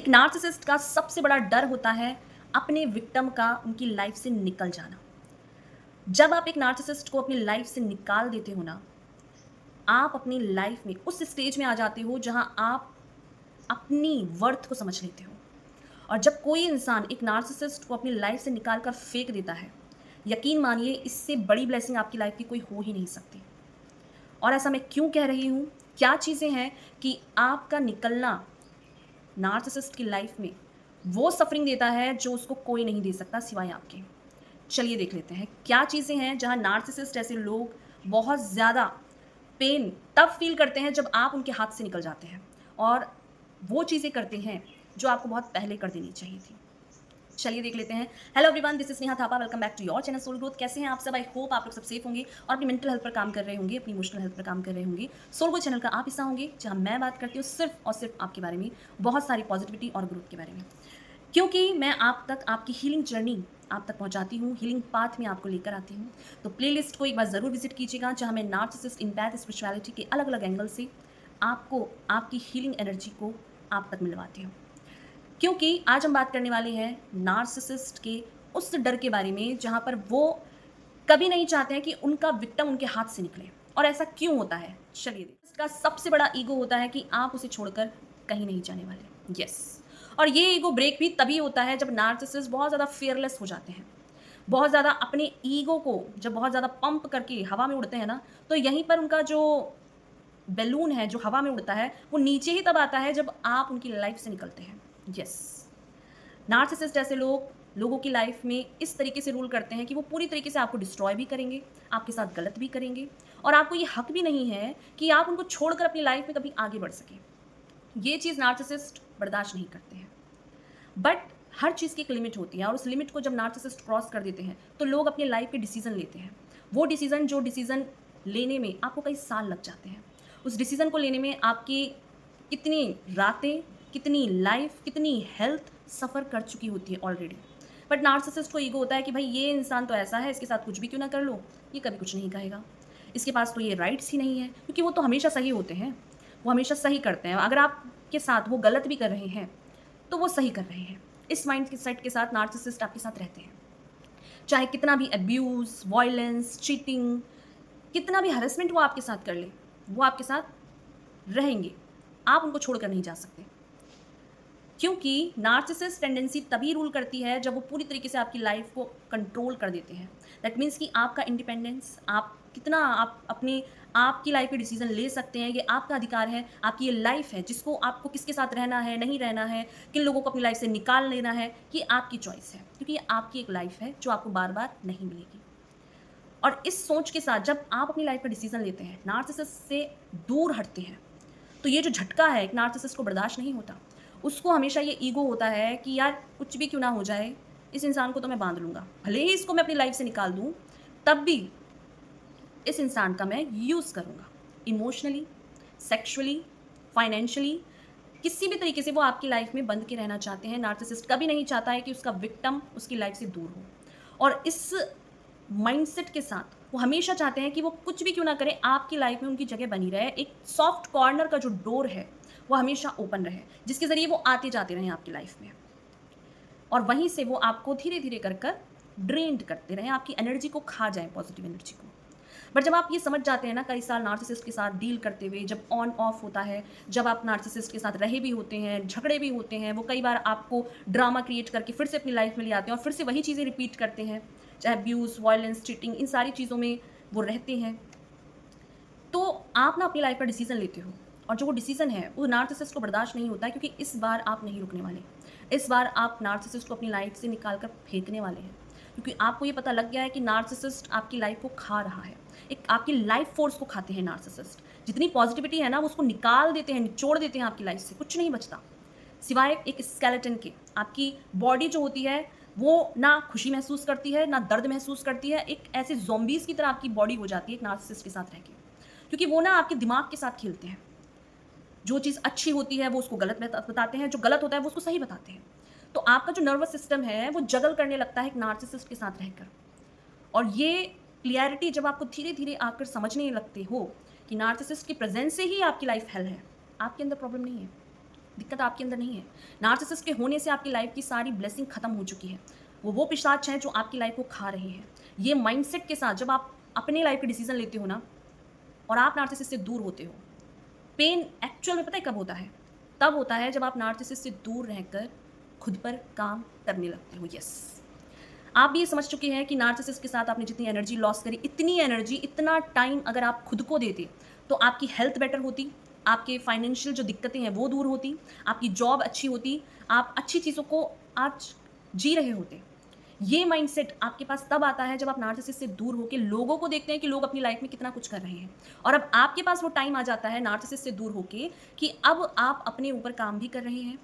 एक नार्सिसिस्ट का सबसे बड़ा डर होता है अपने विक्टिम का उनकी लाइफ से निकल जाना। जब आप एक नार्सिसिस्ट को अपनी लाइफ से निकाल देते हो ना, आप अपनी लाइफ में उस स्टेज में आ जाते हो जहां आप अपनी वर्थ को समझ लेते हो। और जब कोई इंसान एक नार्सिसिस्ट को अपनी लाइफ से निकाल कर फेंक देता है, यकीन मानिए इससे बड़ी ब्लेसिंग आपकी लाइफ की कोई हो ही नहीं सकती। और ऐसा मैं क्यों कह रही हूँ? क्या चीज़ें हैं कि आपका निकलना नार्सिसिस्ट की लाइफ में वो सफरिंग देता है जो उसको कोई नहीं दे सकता सिवाय आपके। चलिए देख लेते हैं क्या चीज़ें हैं जहाँ नार्सिसिस्ट जैसे लोग बहुत ज़्यादा पेन तब फील करते हैं जब आप उनके हाथ से निकल जाते हैं, और वो चीज़ें करते हैं जो आपको बहुत पहले कर देनी चाहिए थी। चलिए देख लेते हैं। Hello everyone, this is Neha Thapa. Welcome back to your channel Soul Growth. कैसे हैं आप सब? आई होप आप लोग सब सेफ होंगे और अपनी मेंटल हेल्थ पर काम कर रहे होंगे, अपनी इमोशनल हेल्थ पर काम कर रहे होंगे। सोल ग्रोथ चैनल का आप हिस्सा होंगे जहां मैं बात करती हूँ सिर्फ और सिर्फ आपके बारे में, बहुत सारी पॉजिटिविटी और ग्रोथ के बारे में, क्योंकि मैं आप तक आपकी हीलिंग जर्नी आप तक पहुंचाती हूँ, हीलिंग पाथ में आपको लेकर आती हूँ। तो प्लेलिस्ट को एक बार ज़रूर विजिट कीजिएगा जहाँ मैं नार्सिसिस्ट, इम्पैथ, स्पिरिचुअलिटी के अलग अलग एंगल से आपको आपकी हीलिंग एनर्जी को आप तक मिलवाती हूँ। क्योंकि आज हम बात करने वाले हैं नार्सिसिस्ट के उस डर के बारे में जहाँ पर वो कभी नहीं चाहते हैं कि उनका विक्टिम उनके हाथ से निकले। और ऐसा क्यों होता है? चलिए देखते हैं। इसका सबसे बड़ा ईगो होता है कि आप उसे छोड़कर कहीं नहीं जाने वाले। यस। और ये ईगो ब्रेक भी तभी होता है जब नार्सिसिस्ट बहुत ज़्यादा फियरलेस हो जाते हैं, बहुत ज़्यादा अपने ईगो को जब बहुत ज़्यादा पंप करके हवा में उड़ते हैं ना, तो यहीं पर उनका जो बैलून है जो हवा में उड़ता है वो नीचे ही तब आता है जब आप उनकी लाइफ से निकलते हैं। यस। नार्सिसिस्ट ऐसे लोगों की लाइफ में इस तरीके से रूल करते हैं कि वो पूरी तरीके से आपको डिस्ट्रॉय भी करेंगे, आपके साथ गलत भी करेंगे, और आपको ये हक भी नहीं है कि आप उनको छोड़कर अपनी लाइफ में कभी आगे बढ़ सकें। ये चीज़ नार्सिसिस्ट बर्दाश्त नहीं करते हैं। बट हर चीज़ की एक लिमिट होती है, और उस लिमिट को जब नार्सिसिस्ट क्रॉस कर देते हैं तो लोग अपने लाइफ के डिसीजन लेते हैं। वो डिसीजन लेने में आपको कई साल लग जाते हैं। उस डिसीजन को लेने में आपकी कितनी रातें, कितनी लाइफ, कितनी हेल्थ सफ़र कर चुकी होती है ऑलरेडी। बट नार्सिसिस्ट को ईगो होता है कि भाई ये इंसान तो ऐसा है, इसके साथ कुछ भी क्यों ना कर लो, ये कभी कुछ नहीं कहेगा, इसके पास तो ये राइट्स ही नहीं है, क्योंकि वो तो हमेशा सही होते हैं, वो हमेशा सही करते हैं। अगर आपके साथ वो गलत भी कर रहे हैं तो वो सही कर रहे हैं। इस माइंड के सेट के साथ नार्सिसिस्ट आपके साथ रहते हैं। चाहे कितना भी अब्यूज़, वायलेंस, चीटिंग, कितना भी हैरेसमेंट वो आपके साथ कर ले, वो आपके साथ रहेंगे। आप उनको छोड़कर नहीं जा सकते। क्योंकि नार्सिसिस्ट टेंडेंसी तभी रूल करती है जब वो पूरी तरीके से आपकी लाइफ को कंट्रोल कर देते हैं। दैट मीन्स कि आपका इंडिपेंडेंस, आप कितना आप अपने आपकी लाइफ में डिसीजन ले सकते हैं, ये आपका अधिकार है। आपकी ये लाइफ है जिसको आपको किसके साथ रहना है, नहीं रहना है, किन लोगों को अपनी लाइफ से निकाल लेना है, ये आपकी चॉइस है, क्योंकि ये आपकी एक लाइफ है जो आपको बार बार नहीं मिलेगी। और इस सोच के साथ जब आप अपनी लाइफ का डिसीजन लेते हैं, नार्सिसिस्ट से दूर हटते हैं, तो ये जो झटका है एक नार्सिसिस्ट को बर्दाश्त नहीं होता। उसको हमेशा ये ईगो होता है कि यार कुछ भी क्यों ना हो जाए, इस इंसान को तो मैं बाँध लूँगा। भले ही इसको मैं अपनी लाइफ़ से निकाल दूँ, तब भी इस इंसान का मैं यूज़ करूँगा। इमोशनली, सेक्सुअली, फाइनेंशियली, किसी भी तरीके से वो आपकी लाइफ़ में बंध के रहना चाहते हैं। नार्सिसिस्ट कभी नहीं चाहता है कि उसका विक्टिम उसकी लाइफ़ से दूर हो। और इस माइंडसेट के साथ वो हमेशा चाहते हैं कि वो कुछ भी क्यों ना करें, आपकी लाइफ में उनकी जगह बनी रहे। एक सॉफ्ट कॉर्नर का जो डोर है वो हमेशा ओपन रहे, जिसके ज़रिए वो आते जाते रहें आपकी लाइफ में, और वहीं से वो आपको धीरे धीरे कर कर ड्रेन्ड करते रहें, आपकी एनर्जी को खा जाएं, पॉजिटिव एनर्जी को। बट जब आप ये समझ जाते हैं ना, कई साल नार्सिसिस्ट के साथ डील करते हुए, जब ऑन ऑफ होता है, जब आप नार्सिसिस्ट के साथ रहे भी होते हैं, झगड़े भी होते हैं, वो कई बार आपको ड्रामा क्रिएट करके फिर से अपनी लाइफ में ले आते हैं और फिर से वही चीज़ें रिपीट करते हैं, चाहे अब्यूज़, वायलेंस, चीटिंग, इन सारी चीज़ों में वो रहते हैं। तो आप ना अपनी लाइफ का डिसीजन लेते हो, और जो वो डिसीजन है वो नार्सिसिस्ट को बर्दाश्त नहीं होता है, क्योंकि इस बार आप नहीं रुकने वाले। इस बार आप नार्सिसिस्ट को अपनी लाइफ से निकाल कर फेंकने वाले हैं, क्योंकि आपको ये पता लग गया है कि नार्सिसिस्ट आपकी लाइफ को खा रहा है। एक आपकी लाइफ फोर्स को खाते हैं नार्सिसिस्ट। जितनी पॉजिटिविटी है ना, वो उसको निकाल देते हैं, निचोड़ देते हैं आपकी लाइफ से, कुछ नहीं बचता सिवाय एक स्केलेटन के। आपकी बॉडी जो होती है वो ना खुशी महसूस करती है, ना दर्द महसूस करती है। एक ऐसे ज़ॉम्बीज़ की तरह आपकी बॉडी हो जाती है एक नार्सिसिस्ट के साथ रह के, क्योंकि वो ना आपके दिमाग के साथ खेलते हैं। जो चीज़ अच्छी होती है वो उसको गलत बताते हैं, जो गलत होता है वो उसको सही बताते हैं। तो आपका जो नर्वस सिस्टम है वो जगल करने लगता है एक नार्सिसिस्ट के साथ रहकर। और ये क्लियरिटी जब आपको धीरे धीरे आकर समझने लगते हो कि नार्सिसिस्ट की प्रेजेंस से ही आपकी लाइफ हेल है, आपके अंदर प्रॉब्लम नहीं है, दिक्कत आपके अंदर नहीं है। नार्सिसिस्ट के होने से आपकी लाइफ की सारी ब्लेसिंग खत्म हो चुकी है। वो पिशाच हैं जो आपकी लाइफ को खा रहे हैं। ये माइंडसेट के साथ जब आप अपने लाइफ के डिसीजन लेते हो ना और आप नार्सिसिस्ट से दूर होते हो, पेन एक्चुअल में पता है कब होता है? तब होता है जब आप नार्सिसिस्ट से दूर रहकर खुद पर काम करने लगते हो। यस, आप भी ये समझ चुके हैं कि नार्सिसिस्ट के साथ आपने जितनी एनर्जी लॉस करी, इतनी एनर्जी, इतना टाइम अगर आप खुद को देते, तो आपकी हेल्थ बेटर होती, आपके फाइनेंशियल जो दिक्कतें हैं वो दूर होती, आपकी जॉब अच्छी होती, आप अच्छी चीज़ों को आज जी रहे होते। ये माइंडसेट आपके पास तब आता है जब आप नार्सिसिस्ट से दूर होके लोगों को देखते हैं कि लोग अपनी लाइफ में कितना कुछ कर रहे हैं। और अब आपके पास वो टाइम आ जाता है नार्सिसिस्ट से दूर होके कि अब आप अपने ऊपर काम भी कर रहे हैं,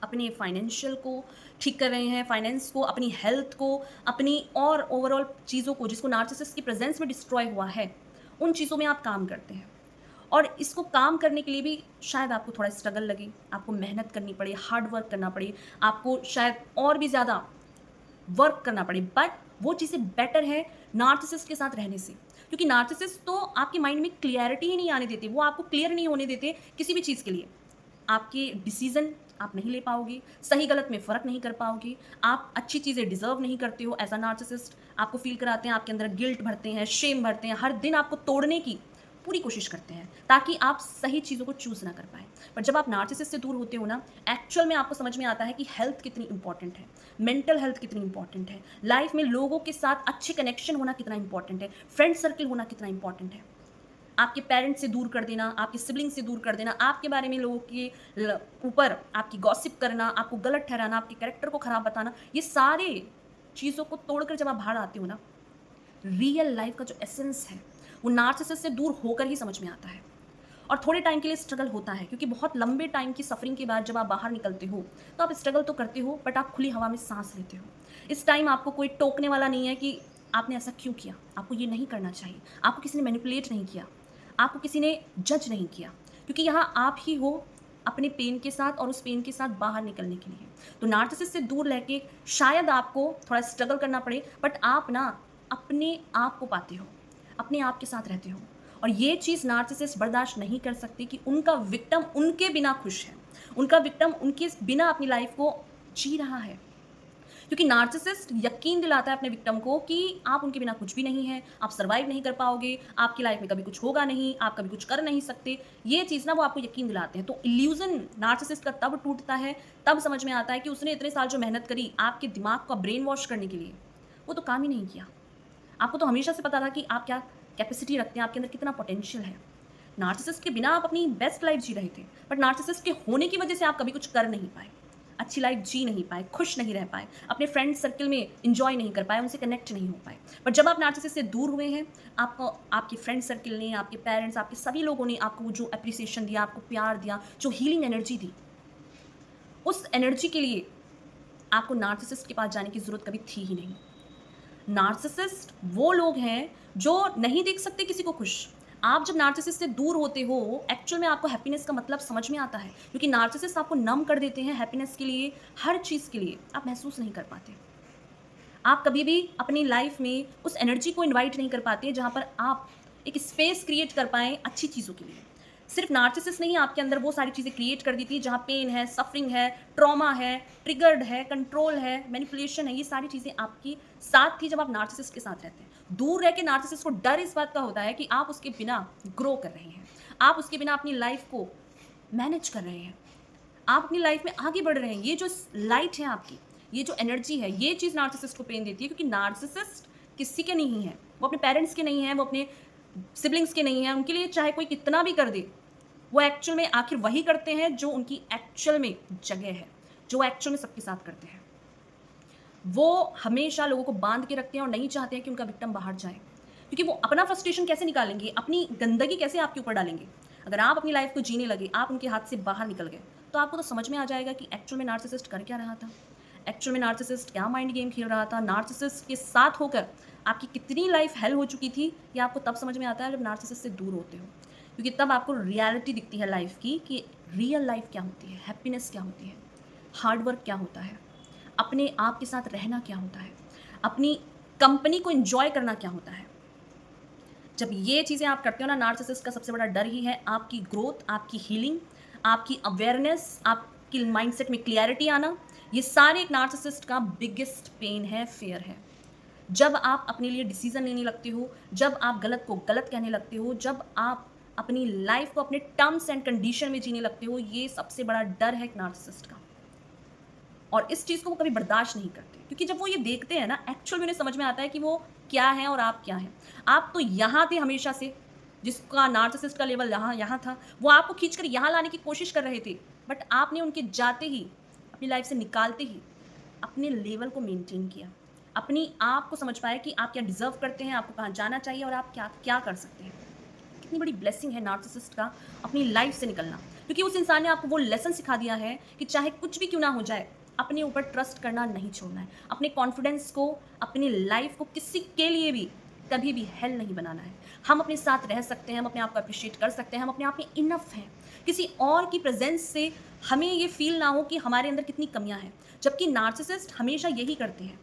अपने फाइनेंशियल को ठीक कर रहे हैं, फाइनेंस को, अपनी हेल्थ को, अपनी और ओवरऑल चीज़ों को जिसको नार्सिसिस्ट की प्रेजेंस में डिस्ट्रॉय हुआ है, उन चीज़ों में आप काम करते हैं। और इसको काम करने के लिए भी शायद आपको थोड़ा स्ट्रगल लगे, आपको मेहनत करनी पड़े, हार्ड वर्क करना पड़े, आपको शायद और भी ज़्यादा वर्क करना पड़े, बट वो चीज़ें बेटर है नार्सिसिस्ट के साथ रहने से। क्योंकि नार्सिसिस्ट तो आपके माइंड में क्लियरिटी ही नहीं आने देते, वो आपको क्लियर नहीं होने देते किसी भी चीज़ के लिए। आपके डिसीजन आप नहीं ले पाओगे, सही गलत में फ़र्क नहीं कर पाओगे, आप अच्छी चीज़ें डिज़र्व नहीं करते हो एज़ अ नार्सिसिस्ट। आपको फ़ील कराते हैं, आपके अंदर गिल्ट भरते हैं, शेम भरते हैं, हर दिन आपको तोड़ने की पूरी कोशिश करते हैं ताकि आप सही चीज़ों को चूज़ ना कर पाएँ। पर जब आप नार्सिसिस्ट से दूर होते हो ना, एक्चुअल में आपको समझ में आता है कि हेल्थ कितनी इंपॉर्टेंट है, मेंटल हेल्थ कितनी इंपॉर्टेंट है, लाइफ में लोगों के साथ अच्छे कनेक्शन होना कितना इंपॉर्टेंट है, फ्रेंड सर्कल होना कितना इंपॉर्टेंट है। आपके पेरेंट्स से दूर कर देना, आपके सिबलिंग से दूर कर देना, आपके बारे में लोगों के ऊपर आपकी गॉसिप करना, आपको गलत ठहराना, आपके कैरेक्टर को खराब बताना, ये सारे चीज़ों को तोड़कर जब आप बाहर आते हो ना, रियल लाइफ का जो एसेंस है वो नार्सिसिस्ट से दूर होकर ही समझ में आता है। और थोड़े टाइम के लिए स्ट्रगल होता है क्योंकि बहुत लंबे टाइम की सफरिंग के बाद जब आप बाहर निकलते हो तो आप स्ट्रगल तो करते हो, बट आप खुली हवा में सांस लेते हो। इस टाइम आपको कोई टोकने वाला नहीं है कि आपने ऐसा क्यों किया, आपको ये नहीं करना चाहिए, आपको किसी ने मैनिपुलेट नहीं किया, आपको किसी ने जज नहीं किया, क्योंकि यहाँ आप ही हो अपने पेन के साथ और उस पेन के साथ बाहर निकलने के लिए। तो नार्सिसिस्ट से दूर रह के शायद आपको थोड़ा स्ट्रगल करना पड़े, बट आप ना अपने आप को पाते हो, अपने आप के साथ रहते हो। और ये चीज़ नार्सिसिस्ट बर्दाश्त नहीं कर सकती कि उनका विक्टिम उनके बिना खुश है, उनका विक्टिम उनके बिना अपनी लाइफ को जी रहा है। क्योंकि नार्सिसिस्ट यकीन दिलाता है अपने विक्टिम को कि आप उनके बिना कुछ भी नहीं है, आप सर्वाइव नहीं कर पाओगे, आपकी लाइफ में कभी कुछ होगा नहीं, आप कभी कुछ कर नहीं सकते। ये चीज़ ना वो आपको यकीन दिलाते हैं। तो इल्यूजन नार्सिसिस्ट का तब टूटता है, तब समझ में आता है कि उसने इतने साल जो मेहनत करी आपके दिमाग को ब्रेन वॉश करने के लिए, वो तो काम ही नहीं किया। आपको तो हमेशा से पता था कि आप क्या कैपेसिटी रखते हैं, आपके अंदर कितना पोटेंशियल है। नार्सिसिस्ट के बिना आप अपनी बेस्ट लाइफ जी रहे थे, बट नार्सिसिस्ट के होने की वजह से आप कभी कुछ कर नहीं पाए, अच्छी लाइफ जी नहीं पाए, खुश नहीं रह पाए, अपने फ्रेंड सर्कल में एंजॉय नहीं कर पाए, उनसे कनेक्ट नहीं हो पाए। बट जब आप नार्सिसिस्ट से दूर हुए हैं, आपको आपके फ्रेंड सर्कल ने, आपके पेरेंट्स, आपके सभी लोगों ने आपको वो जो अप्रिसिएशन दिया, आपको प्यार दिया, जो हीलिंग एनर्जी दी, उस एनर्जी के लिए आपको नार्सिसिस्ट के पास जाने की ज़रूरत कभी थी ही नहीं। नार्सिसिस्ट वो लोग हैं जो नहीं देख सकते किसी को खुश। आप जब नार्सिसिस्ट से दूर होते हो, एक्चुअल में आपको हैप्पीनेस का मतलब समझ में आता है, क्योंकि नार्सिसिस्ट आपको नम कर देते हैं हैप्पीनेस के लिए, हर चीज़ के लिए आप महसूस नहीं कर पाते। आप कभी भी अपनी लाइफ में उस एनर्जी को इनवाइट नहीं कर पाते जहाँ पर आप एक स्पेस क्रिएट कर पाएँ अच्छी चीज़ों के लिए। सिर्फ नार्सिसिस्ट नहीं आपके अंदर वो सारी चीज़ें क्रिएट कर दी थी जहाँ पेन है, सफरिंग है, ट्रॉमा है, ट्रिगर्ड है, कंट्रोल है, मैनिपुलेशन है, ये सारी चीज़ें आपकी साथ थी जब आप नार्सिसिस्ट के साथ रहते हैं। दूर रह के नार्सिसिस्ट को डर इस बात का होता है कि आप उसके बिना ग्रो कर रहे हैं, आप उसके बिना अपनी लाइफ को मैनेज कर रहे हैं, आप अपनी लाइफ में आगे बढ़ रहे हैं। ये जो लाइट है आपकी, ये जो एनर्जी है, ये चीज़ नार्सिसिस्ट को पेन देती है, क्योंकि नार्सिसिस्ट किसी के नहीं है, वो अपने पेरेंट्स के नहीं है, वो अपने सिबलिंग्स के नहीं है, उनके लिए चाहे कोई कितना भी कर दे, वो एक्चुअल में आखिर वही करते हैं जो उनकी एक्चुअल में जगह है, जो एक्चुअल में सबके साथ करते हैं। वो हमेशा लोगों को बांध के रखते हैं और नहीं चाहते हैं कि उनका विक्टिम बाहर जाए, क्योंकि वो अपना फ्रस्ट्रेशन कैसे निकालेंगे, अपनी गंदगी कैसे आपके ऊपर डालेंगे। अगर आप अपनी लाइफ को जीने लगे, आप उनके हाथ से बाहर निकल गए, तो आपको तो समझ में आ जाएगा कि एक्चुअल में नार्सिसिस्ट कर क्या रहा था, एक्चुअल में नार्सिसिस्ट क्या माइंड गेम खेल रहा था, नार्सिसिस्ट के साथ होकर आपकी कितनी लाइफ हेल हो चुकी थी। ये आपको तब समझ में आता है जब नार्सिसिस्ट से दूर होते हो, क्योंकि तब आपको रियलिटी दिखती है लाइफ की कि रियल लाइफ क्या होती है, हैप्पीनेस क्या होती है, हार्ड वर्क क्या होता है, अपने आप के साथ रहना क्या होता है, अपनी कंपनी को एंजॉय करना क्या होता है। जब ये चीज़ें आप करते हो ना, नार्सिसिस्ट का सबसे बड़ा डर ही है आपकी ग्रोथ, आपकी हीलिंग, आपकी अवेयरनेस, आपकी माइंडसेट में क्लैरिटी आना, ये सारे एक नार्सिसिस्ट का बिगेस्ट पेन है, फ़ियर है। जब आप अपने लिए डिसीज़न लेने लगते हो, जब आप गलत को गलत कहने लगते हो, जब आप अपनी लाइफ़ को अपने टर्म्स एंड कंडीशन में जीने लगते हो, ये सबसे बड़ा डर है एक नार्सिसिस्ट का। और इस चीज़ को वो कभी बर्दाश्त नहीं करते, क्योंकि जब वो ये देखते हैं ना, एक्चुअल में उन्हें समझ में आता है कि वो क्या है और आप क्या हैं। आप तो यहाँ थे हमेशा से, जिसका नार्सिसिस्ट का लेवल यहाँ यहाँ था, वो आपको खींचकर यहाँ लाने की कोशिश कर रहे थे, बट आपने उनके जाते ही, अपनी लाइफ से निकालते ही, अपने लेवल को मेंटेन किया। अपनी आप को समझ पाए कि आप क्या डिज़र्व करते हैं, आपको कहाँ जाना चाहिए और आप क्या क्या कर सकते हैं। कितनी बड़ी ब्लेसिंग है नार्सिसिस्ट का अपनी लाइफ से निकलना, क्योंकि उस इंसान ने आपको वो लेसन सिखा दिया है कि चाहे कुछ भी क्यों ना हो जाए, अपने ऊपर ट्रस्ट करना नहीं छोड़ना है, अपने कॉन्फिडेंस को, अपनी लाइफ को किसी के लिए भी कभी भी हेल नहीं बनाना है। हम अपने साथ रह सकते हैं, हम अपने आप को अप्रिशिएट कर सकते हैं, हम अपने आप में इनफ हैं। किसी और की प्रेजेंस से हमें ये फील ना हो कि हमारे अंदर कितनी कमियां हैं, जबकि नार्सिसिस्ट हमेशा यही करते हैं।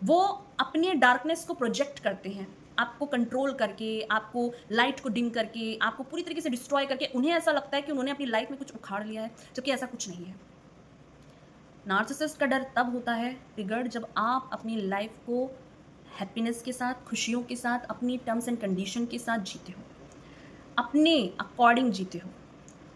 वो अपने डार्कनेस को प्रोजेक्ट करते हैं, आपको कंट्रोल करके, आपको लाइट को डिम करके, आपको पूरी तरीके से डिस्ट्रॉय करके। उन्हें ऐसा लगता है कि उन्होंने अपनी लाइफ में कुछ उखाड़ लिया है, जबकि ऐसा कुछ नहीं है। नार्सिसिस्ट का डर तब होता है ट्रिगर्ड, जब आप अपनी लाइफ को हैप्पीनेस के साथ, खुशियों के साथ, अपनी टर्म्स एंड कंडीशन के साथ जीते हो, अपने अकॉर्डिंग जीते हो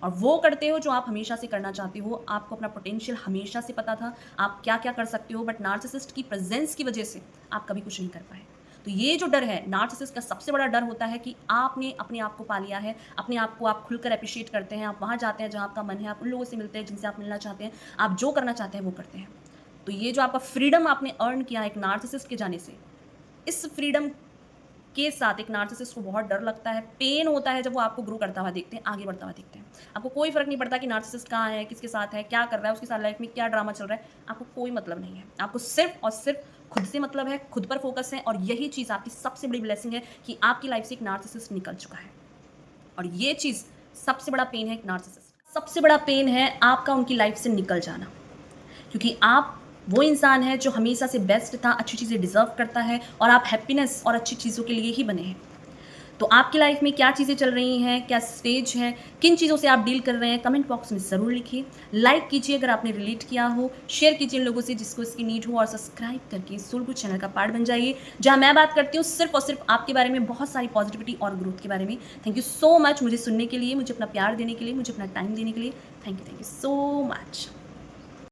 और वो करते हो जो आप हमेशा से करना चाहते हो। आपको अपना पोटेंशियल हमेशा से पता था, आप क्या-क्या कर सकते हो, बट नार्सिसिस्ट की प्रेज़ेंस की वजह से आप कभी कुछ नहीं कर पाए। तो ये जो डर है, नार्सिसिस्ट का सबसे बड़ा डर होता है कि आपने अपने आप को पा लिया है, अपने आप को आप खुलकर एप्रिशिएट करते हैं, आप वहाँ जाते हैं जहाँ आपका मन है, आप उन लोगों से मिलते हैं जिनसे आप मिलना चाहते हैं, आप जो करना चाहते हैं वो करते हैं। तो ये जो आपका फ्रीडम आपने अर्न किया है एक नार्सिसिस्ट के जाने से, इस फ्रीडम के साथ एक नार्सिसिस्ट को बहुत डर लगता है, पेन होता है जब वो आपको ग्रो करता हुआ देखते हैं, आगे बढ़ता हुआ देखते हैं। आपको कोई फ़र्क नहीं पड़ता कि नार्सिसिस्ट कहाँ है, किसके साथ है, क्या कर रहा है, उसके साथ लाइफ़ में क्या ड्रामा चल रहा है, आपको कोई मतलब नहीं है। आपको सिर्फ़ और सिर्फ़ खुद से मतलब है, खुद पर फ़ोकस है और यही चीज़ आपकी सबसे बड़ी ब्लेसिंग है कि आपकी लाइफ़ से एक नार्सिसिस्ट निकल चुका है। और ये चीज़ सबसे बड़ा पेन है एक नार्सिसिस्ट का। सबसे बड़ा पेन है आपका उनकी लाइफ़ से निकल जाना। क्योंकि आप वो इंसान हैं जो हमेशा से बेस्ट था, अच्छी चीज़ें डिज़र्व करता है और आप हैप्पीनेस और अच्छी चीज़ों के लिए ही बने हैं। तो आपकी लाइफ में क्या चीज़ें चल रही हैं, क्या स्टेज है, किन चीज़ों से आप डील कर रहे हैं, कमेंट बॉक्स में ज़रूर लिखिए। लाइक कीजिए अगर आपने रिलेट किया हो, शेयर कीजिए उन लोगों से जिसको इसकी नीड हो और सब्सक्राइब करके सोलगुड चैनल का पार्ट बन जाइए, जहाँ मैं बात करती हूँ सिर्फ़ और सिर्फ़ आपके बारे में, बहुत सारी पॉजिटिविटी और ग्रोथ के बारे में। थैंक यू सो मच मुझे सुनने के लिए, मुझे अपना प्यार देने के लिए, मुझे अपना टाइम देने के लिए। Thank you so much.